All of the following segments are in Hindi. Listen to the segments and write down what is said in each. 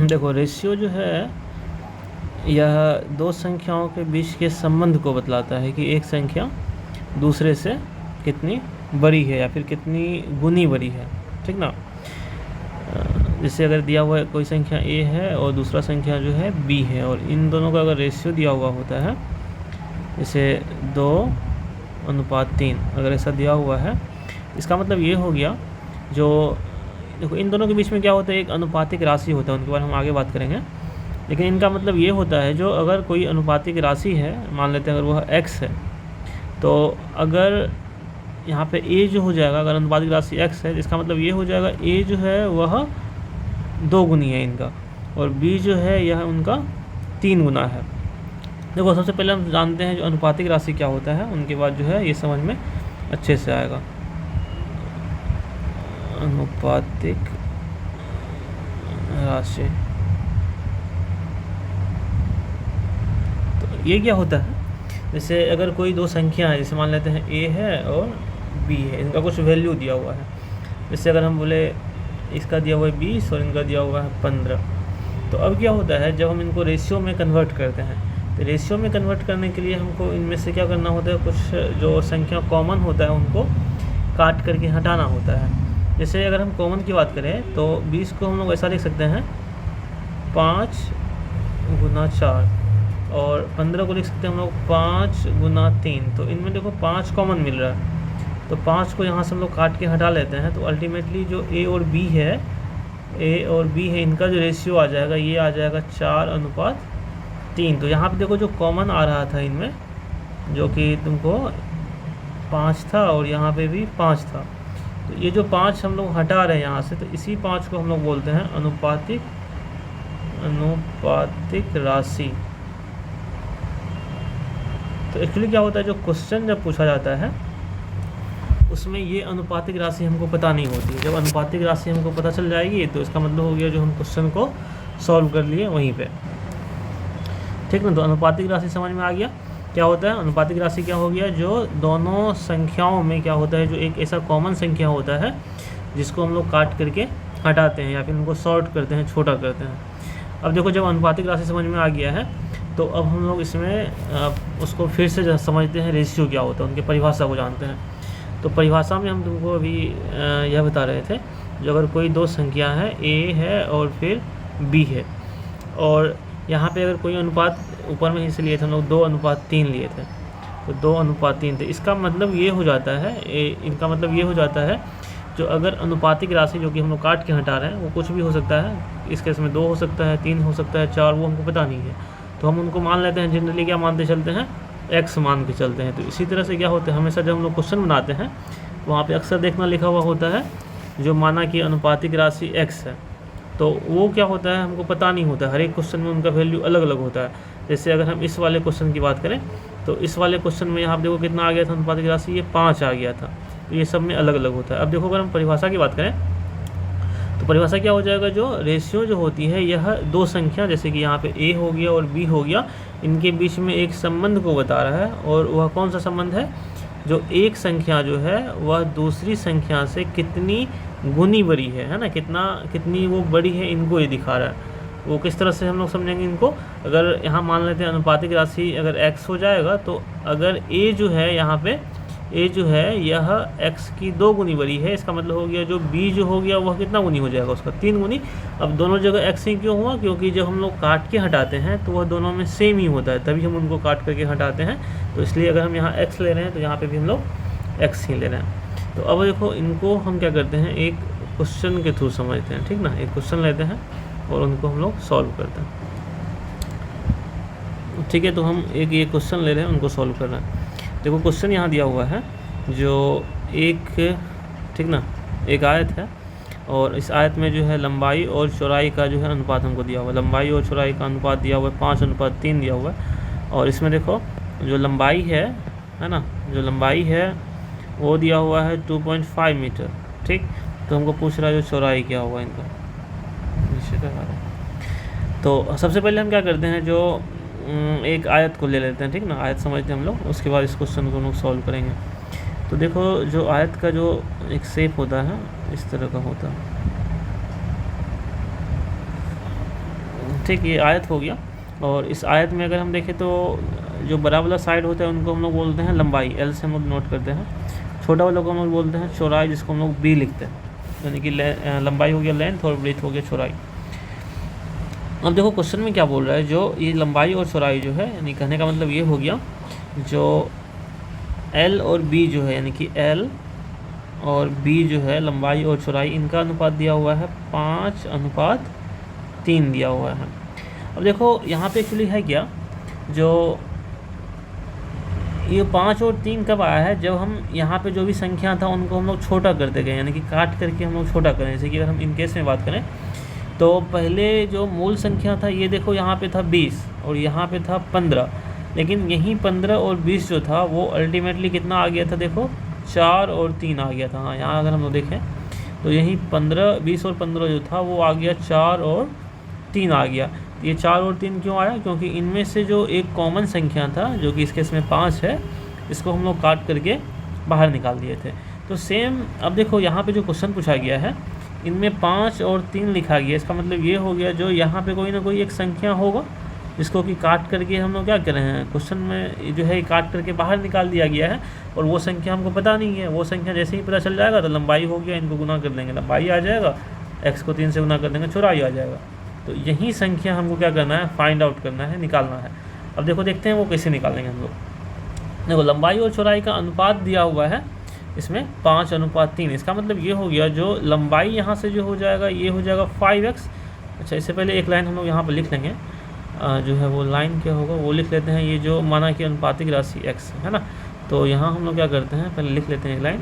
देखो रेशियो जो है यह दो संख्याओं के बीच के संबंध को बतलाता है कि एक संख्या दूसरे से कितनी बड़ी है या फिर कितनी गुनी बड़ी है, ठीक ना। जैसे अगर दिया हुआ कोई संख्या a है और दूसरा संख्या जो है b है और इन दोनों का अगर रेशियो दिया हुआ होता है जैसे 2:3, अगर ऐसा दिया हुआ है, इसका मतलब ये हो गया जो देखो इन दोनों के बीच में क्या होता है, एक अनुपातिक राशि होता है, उनके बारे में हम आगे बात करेंगे। लेकिन इनका मतलब ये होता है जो अगर कोई अनुपातिक राशि है, मान लेते हैं अगर वह x है, तो अगर यहाँ पे a जो हो जाएगा, अगर अनुपातिक राशि x है, इसका मतलब ये हो जाएगा a जो है वह 2 गुनी है इनका और b जो है यह उनका 3 गुना है। देखो सबसे पहले हम जानते हैं जो अनुपातिक राशि क्या होता है, उनके बाद जो है ये समझ में अच्छे से आएगा। अनुपातिक राशि तो ये क्या होता है, जैसे अगर कोई दो संख्या है, जैसे मान लेते हैं a है और b है, इनका कुछ वैल्यू दिया हुआ है। जैसे अगर हम बोले इसका दिया हुआ है 20 और इनका दिया हुआ है 15, तो अब क्या होता है जब हम इनको रेशियो में कन्वर्ट करते हैं, तो रेशियो में कन्वर्ट करने के लिए हमको इनमें से क्या करना होता है, कुछ जो संख्या कॉमन होता है उनको काट करके हटाना होता है। जैसे अगर हम कॉमन की बात करें तो 20 को हम लोग ऐसा लिख सकते हैं 5 गुना 4 और 15 को लिख सकते हैं हम लोग 5 गुना 3। तो इनमें देखो 5 कॉमन मिल रहा है, तो 5 को यहाँ से हम लोग काट के हटा लेते हैं, तो अल्टीमेटली जो a और b है, इनका जो रेशियो आ जाएगा ये आ जाएगा 4:3। तो यहाँ पे देखो जो कॉमन आ रहा था इनमें, जो कि तुमको 5 था और यहाँ पे भी 5 था, तो ये जो 5 हम लोग हटा रहे हैं यहाँ से, तो इसी 5 को हम लोग बोलते हैं अनुपातिक राशि। तो एक्चुअली क्या होता है, जो क्वेश्चन जब पूछा जाता है उसमें ये अनुपातिक राशि हमको पता नहीं होती है। जब अनुपातिक राशि हमको पता चल जाएगी तो इसका मतलब हो गया जो हम क्वेश्चन को सॉल्व कर लिए वहीं पे, ठीक ना। तो अनुपातिक राशि समझ में आ गया क्या होता है। अनुपातिक राशि क्या हो गया, जो दोनों संख्याओं में क्या होता है, जो एक ऐसा कॉमन संख्या होता है जिसको हम लोग काट करके हटाते हैं या फिर उनको सॉर्ट करते हैं, छोटा करते हैं। अब देखो जब अनुपातिक राशि समझ में आ गया है तो अब हम लोग इसमें उसको फिर से समझते हैं रेशियो क्या होता है, उनकी परिभाषा को जानते हैं। तो परिभाषा में हम तुमको अभी यह बता रहे थे, जो अगर कोई दो संख्या है a है और फिर b है, और यहाँ पे अगर कोई अनुपात ऊपर में हिस्से लिए थे हम लोग 2:3 लिए थे, तो 2:3 थे, इसका मतलब ये हो जाता है इनका मतलब ये हो जाता है जो अगर अनुपातिक राशि जो कि हम लोग काट के हटा रहे हैं वो कुछ भी हो सकता है, इस केस में 2 हो सकता है, 3 हो सकता है, 4, वो हमको पता नहीं है, तो हम उनको मान लेते हैं, जनरली क्या मानते चलते हैं, x मान के चलते हैं। तो इसी तरह से क्या होता है, हमेशा जब हम लोग क्वेश्चन बनाते हैं वहाँ पे अक्सर देखना लिखा हुआ होता है जो माना कि अनुपातिक राशि x है, तो वो क्या होता है हमको पता नहीं होता, हर एक क्वेश्चन में उनका वैल्यू अलग अलग होता है। जैसे अगर हम इस वाले क्वेश्चन की बात करें तो इस वाले क्वेश्चन में यहाँ पे देखो कितना आ गया था अनुपातिक राशि, ये 5 आ गया था, तो ये सब में अलग अलग होता है। अब देखो अगर हम परिभाषा की बात करें तो परिभाषा क्या हो जाएगा, जो रेशियो जो होती है यह दो संख्या, जैसे कि यहाँ पे a हो गया और b हो गया, इनके बीच में एक संबंध को बता रहा है। और वह कौन सा संबंध है, जो एक संख्या जो है वह दूसरी संख्या से कितनी गुनी बड़ी है ना, कितनी वो बड़ी है, इनको ये दिखा रहा है। वो किस तरह से हम लोग समझेंगे इनको, अगर यहाँ मान लेते हैं अनुपातिक राशि अगर x हो जाएगा, तो अगर a जो है यहाँ पे a जो है यह x की 2 गुनी बड़ी है, इसका मतलब हो गया जो b जो हो गया वह कितना गुनी हो जाएगा, उसका 3 गुनी। अब दोनों जगह x ही क्यों हुआ, क्योंकि जब हम लोग काट के हटाते हैं तो वह दोनों में सेम ही होता है, तभी हम उनको काट करके हटाते हैं। तो इसलिए अगर हम यहाँ x ले रहे हैं तो यहाँ पर भी हम लोग x ही ले रहे हैं। तो अब देखो इनको हम क्या करते हैं, एक क्वेश्चन के थ्रू समझते हैं, ठीक ना। एक क्वेश्चन लेते हैं और उनको हम लोग सॉल्व करते हैं, ठीक है। तो हम एक ये क्वेश्चन ले रहे हैं, उनको सॉल्व कर रहे हैं। देखो क्वेश्चन यहाँ दिया हुआ है जो एक, ठीक ना, एक आयत है और इस आयत में जो है लंबाई और चौड़ाई का जो है अनुपात हमको दिया हुआ है। लंबाई और चौड़ाई का अनुपात दिया हुआ है 5:3 दिया हुआ है। और इसमें देखो जो लंबाई है ना, जो लंबाई है वो दिया हुआ है 2.5 मीटर, ठीक। तो हमको पूछ रहा है जो चौड़ाई क्या हुआ इनका, तो सबसे पहले हम क्या करते हैं, जो एक आयत को ले लेते हैं, ठीक ना। आयत समझते हैं हम लोग, उसके बाद इस क्वेश्चन को हम लोग सॉल्व करेंगे। तो देखो जो आयत का जो एक शेप होता है इस तरह का होता है, ठीक, ये आयत हो गया। और इस आयत में अगर हम देखें तो जो बड़ा वाला साइड होता है उनको हम लोग बोलते हैं लंबाई, एल से हम लोग नोट करते हैं। छोटा वाला को हम लोग बोलते हैं चौड़ाई, जिसको हम लोग बी लिखते हैं। यानी कि लंबाई हो गया लेंथ और ब्रेथ हो गया चौड़ाई। अब देखो क्वेश्चन में क्या बोल रहा है, जो ये लंबाई और चौड़ाई जो है, यानी कहने का मतलब ये हो गया जो एल और बी जो है, यानी कि एल और बी जो है लंबाई और चौड़ाई, इनका अनुपात दिया हुआ है 5:3 दिया हुआ है। अब देखो यहाँ पे एक्चुअली है क्या, जो ये 5 और 3 कब आया है, जब हम यहाँ पे जो भी संख्या था उनको हम लोग छोटा करते गए, यानी कि काट करके हम लोग छोटा करें। जैसे कि अगर हम इन केस में बात करें तो पहले जो मूल संख्या था, ये देखो यहाँ पे था 20 और यहाँ पे था 15, लेकिन यहीं 15 और 20 जो था वो अल्टीमेटली कितना आ गया था, देखो 4 और 3 आ गया था। हाँ, यहाँ अगर हम लोग देखें तो यहीं 15, 20 और 15 जो था वो आ गया 4 और 3 आ गया। ये 4 और 3 क्यों आया, क्योंकि इनमें से जो एक कॉमन संख्या था जो कि इस केस में 5 है, इसको हम लोग काट करके बाहर निकाल दिए थे। तो सेम अब देखो यहाँ पे जो क्वेश्चन पूछा गया है इनमें 5 और 3 लिखा गया, इसका मतलब ये हो गया जो यहाँ पे कोई ना कोई एक संख्या होगा जिसको कि काट करके हम लोग क्या कर रहे हैं, क्वेश्चन में जो है काट करके बाहर निकाल दिया गया है। और वो संख्या हमको पता नहीं है, वो संख्या जैसे ही पता चल जाएगा तो लंबाई हो गया, इनको गुना कर देंगे, लंबाई आ जाएगा, x को 3 से गुना कर देंगे, चौड़ाई आ जाएगा। तो यही संख्या हमको क्या करना है, फाइंड आउट करना है, निकालना है। अब देखो देखते हैं वो कैसे निकालेंगे हम लोग। देखो लंबाई और चौड़ाई का अनुपात दिया हुआ है इसमें 5:3। इसका मतलब ये हो गया जो लंबाई यहाँ से जो हो जाएगा ये हो जाएगा 5x। अच्छा, इससे पहले एक लाइन हम लोग यहाँ पर लिख लेंगे, जो है वो लाइन क्या होगा वो लिख लेते हैं, ये जो माना कि अनुपातिक राशि x है ना। तो यहाँ हम लोग क्या करते हैं, पहले लिख लेते हैं एक लाइन,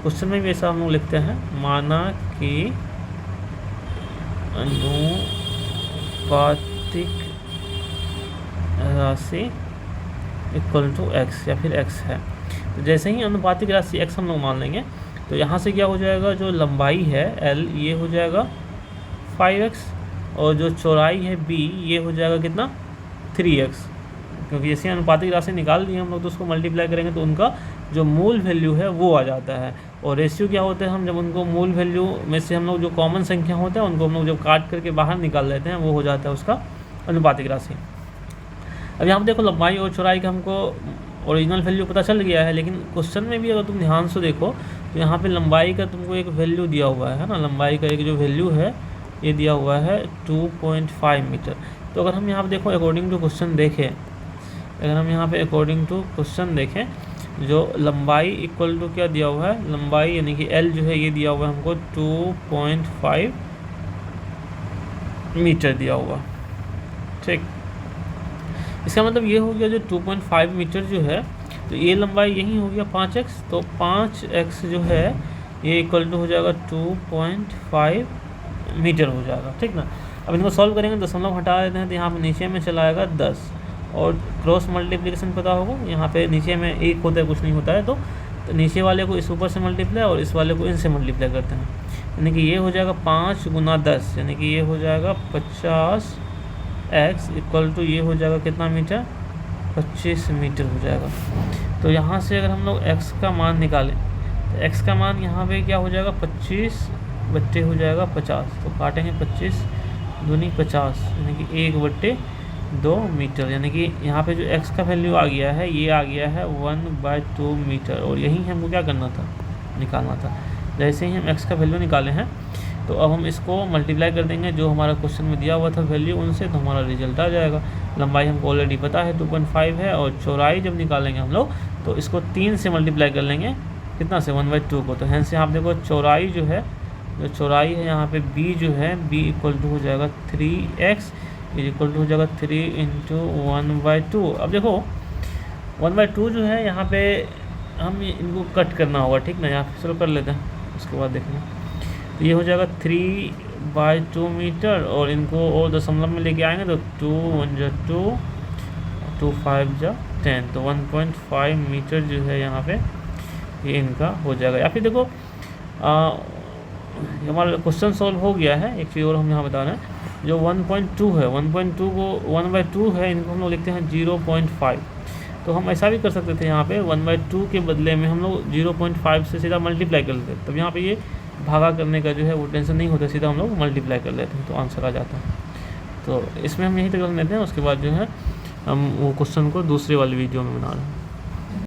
क्वेश्चन में भी ऐसा हम लोग लिखते हैं, माना कि अनुपातिक राशि इक्वल टू x या फिर x है। तो जैसे ही अनुपातिक राशि x हम लोग मान लेंगे तो यहाँ से क्या हो जाएगा, जो लंबाई है l ये हो जाएगा 5x और जो चौड़ाई है b ये हो जाएगा कितना 3x। क्योंकि जैसे अनुपातिक राशि निकाल दी हम लोग तो उसको मल्टीप्लाई करेंगे तो उनका जो मूल वैल्यू है वो आ जाता है। और रेशियो क्या होते हैं, हम जब उनको मूल वैल्यू में से हम लोग जो कॉमन संख्या होता है उनको हम लोग जब काट करके बाहर निकाल लेते हैं वो हो जाता है उसका अनुपातिक राशि। अब यहाँ पर देखो लंबाई और चौड़ाई का हमको ओरिजिनल वैल्यू पता चल गया है, लेकिन क्वेश्चन में भी अगर तुम ध्यान से देखो तो यहाँ पे लंबाई का तुमको एक वैल्यू दिया हुआ है ना, लंबाई का एक जो वैल्यू है ये दिया हुआ है 2.5 मीटर। तो अगर हम यहाँ पे देखो अकॉर्डिंग टू क्वेश्चन देखें, अगर हम यहाँ पे अकॉर्डिंग टू क्वेश्चन देखें जो लंबाई इक्वल टू क्या दिया हुआ है, लंबाई यानी कि एल जो है ये दिया हुआ है हमको 2.5 मीटर दिया हुआ। ठीक, इसका मतलब ये हो गया जो 2.5 मीटर जो है तो ये लंबाई यही हो गया 5x। तो 5x जो है ये इक्वल टू हो जाएगा 2.5 मीटर हो जाएगा। ठीक ना। अब इनको सॉल्व करेंगे, दशमलव हटा देते हैं तो यहाँ पे नीचे में चला आएगा 10 और क्रॉस मल्टीप्लिकेशन पता होगा, यहाँ पे नीचे में एक होता है कुछ नहीं होता है, तो नीचे वाले को इस ऊपर से मल्टीप्लाई और इस वाले को इनसे मल्टीप्लाई करते हैं, यानी कि ये हो जाएगा 5 गुना 10 यानी कि ये हो जाएगा 50x इक्वल टू ये हो जाएगा कितना मीटर, 25 मीटर हो जाएगा। तो यहाँ से अगर हम लोग x का मान निकालें तो x का मान यहाँ पे क्या हो जाएगा 25 बट्टे हो जाएगा 50। तो काटेंगे 25 दूनी 50 यानी कि 1/2 मीटर, यानी कि यहाँ पे जो x का वैल्यू आ गया है ये आ गया है 1/2 मीटर। और यही हमको क्या करना था, निकालना था। जैसे ही हम x का वैल्यू निकाले हैं तो अब हम इसको मल्टीप्लाई कर देंगे जो हमारा क्वेश्चन में दिया हुआ था वैल्यू उनसे, तो हमारा रिजल्ट आ जाएगा। लंबाई हमको ऑलरेडी पता है 2.5 है और चौड़ाई जब निकालेंगे हम लोग तो इसको 3 से मल्टीप्लाई कर लेंगे, कितना से 1/2 को। तो हैं से आप देखो चौड़ाई जो है, जो चौड़ाई है यहाँ पे b जो है b इक्वल टू हो जाएगा 3x इक्वल टू हो जाएगा 3 × 1/2। अब देखो 1/2 जो है यहाँ पे हम इनको कट करना होगा, ठीक ना। यहाँ पे शुरू कर लेते हैं उसके बाद देखना। तो ये हो जाएगा 3/2 मीटर और इनको और दशमलव में लेके आएंगे तो 2 1 जा 2 2 5 जा 10, तो 1.5 मीटर जो है यहाँ पे ये इनका हो जाएगा। या फिर देखो हमारा क्वेश्चन सॉल्व हो गया है। एक चीज़ और हम यहाँ बता रहे हैं, जो 1.2 है 1.2 को 1/2 है इनको हम लोग लिखते हैं 0.5। तो हम ऐसा भी कर सकते थे, यहाँ पे 1/2 के बदले में हम लोग 0.5 से सीधा मल्टीप्लाई कर लेते, तब यहाँ पे ये भागा करने का जो है वो टेंशन नहीं होता, सीधा हम लोग मल्टीप्लाई कर लेते हैं तो आंसर आ जाता है। तो इसमें हम यही तक कर लेते हैं, उसके बाद जो है हम वो क्वेश्चन को दूसरी वाली वीडियो में बना रहे हैं।